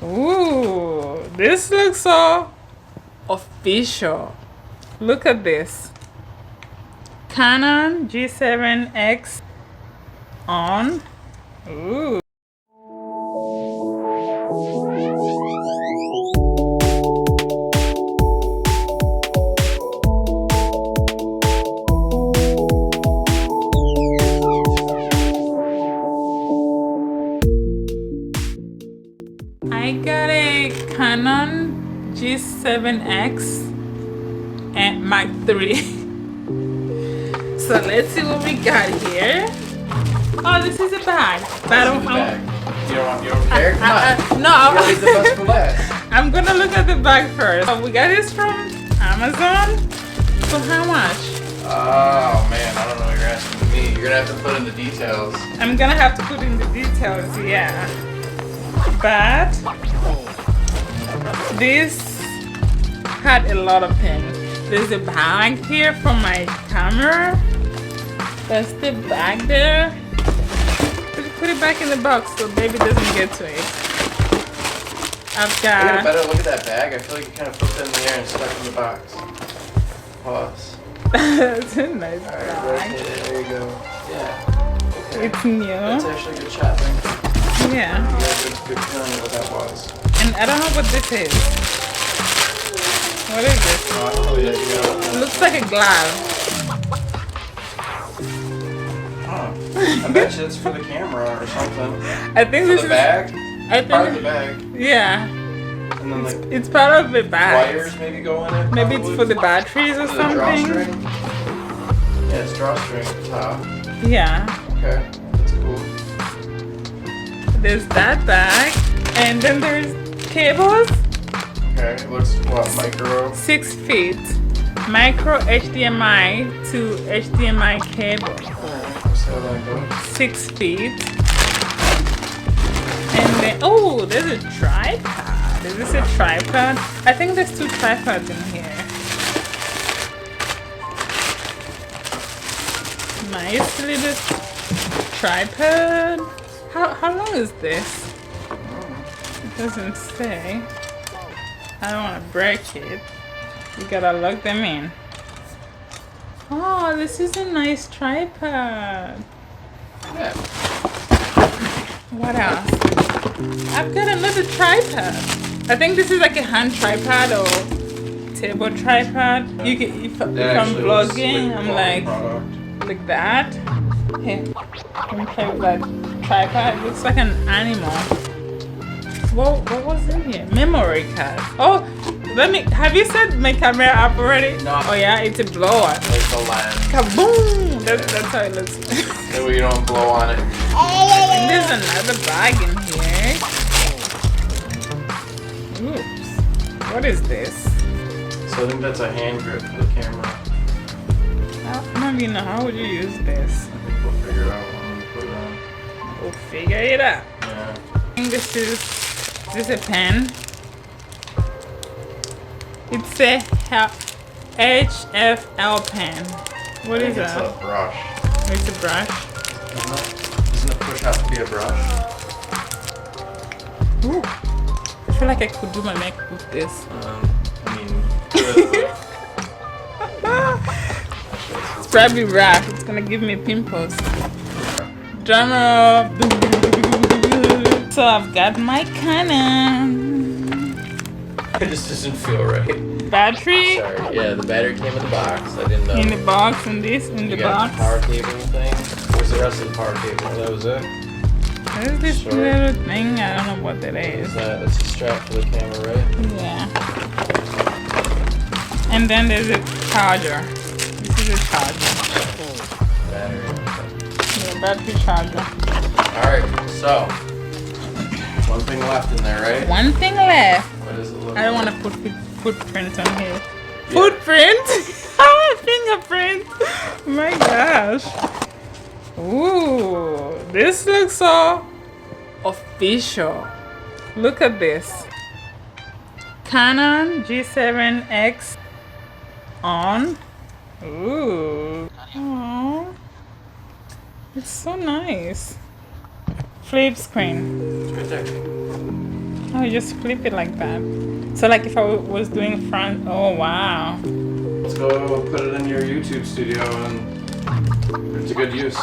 Ooh, this looks so official. Look at this. Canon G7X on. Ooh. I got a Canon G7X and Mark III. So let's see what we got here. Oh, this is a bag. But I don't know. You don't care? Come on. No. You leave the best for last. I'm gonna look at the bag first. We got this from Amazon. For how much? Oh man, I don't know what you're asking me. You're gonna have to put in the details. I'm gonna have to put in the details, yeah. But this had a lot of things. There's a bag here for my camera. That's the bag there. Put it back in the box so baby doesn't get to it. I've got... Get a better look at that bag. I feel like you kind of flipped it in the air and stuck in the box. Pause. That's a nice Alright, bag. rotate it. There you go. Yeah. Okay. It's new. That's actually a good shot, man. Yeah. You got a good feeling of what that was. And I don't know what this is. What is this? Oh, yeah, you got It looks like a glove. Huh. I bet you it's for the camera or something. I think For this the is... bag? I Part of the think... bag. Yeah. And then like It's part of the bag. wires maybe go in it. Maybe it's probably. for the batteries or The something. drawstring? Yeah, it's drawstring at the top. Yeah. Okay, that's cool. There's that bag. And then there's cables. Okay, it looks what, micro? 6 feet. Micro HDMI to HDMI cable. Alright, let's see how that goes. 6 feet. And then, oh, there's a tripod. Is this a tripod? I think there's 2 tripods in here. Nice little tripod. How long is this? It doesn't say. I don't want to break it. You gotta lock them in. Oh, this is a nice tripod. Yeah. What else? I've got another tripod. I think this is like a hand tripod or table tripod. You can, if I'm vlogging, I'm like that. Here, let me play with that tripod. It looks like an animal. What was in here? Memory card. Oh, have you set my camera up already? No. Oh yeah, it's a blower. Like the lens. Kaboom! That's how it looks. That way you don't blow on it. And there's another bag in here. Oops. What is this? So I think that's a hand grip for the camera. I don't even know. How would you use this? I think we'll figure it out when we put it on. We'll figure it out. Yeah. I think this is a pen. It's a HFL pen. What is that? It's a brush. It's a brush. Doesn't it push out to be a brush? Ooh. I feel like I could do my makeup with this. I mean, good. It's probably rough. It's gonna give me pimples. Drummer. So I've got my Canon. It just doesn't feel right. Battery. Sorry. Yeah, the battery came in the box. I didn't know. In the box, and this in the You got box. the power cable thing. Where's the rest of the power cable? That was it. There's this Sure. little thing. I don't know what that is. That's a strap for the camera, right? Yeah. And then there's a charger. This is a charger. Battery. Yeah, battery charger. Alright, so one thing left in there, right? One thing left. What does it look I don't like? want to put footprint on here. Yeah. Footprint? Oh, fingerprint. Oh my gosh. Ooh, this looks so official. Look at this. Canon G7X on. Ooh. Aww. It's so nice. Flip screen. It's right there. Oh, you just flip it like that. So like if I was doing front, oh wow. Let's go put it in your YouTube studio and put it to good use.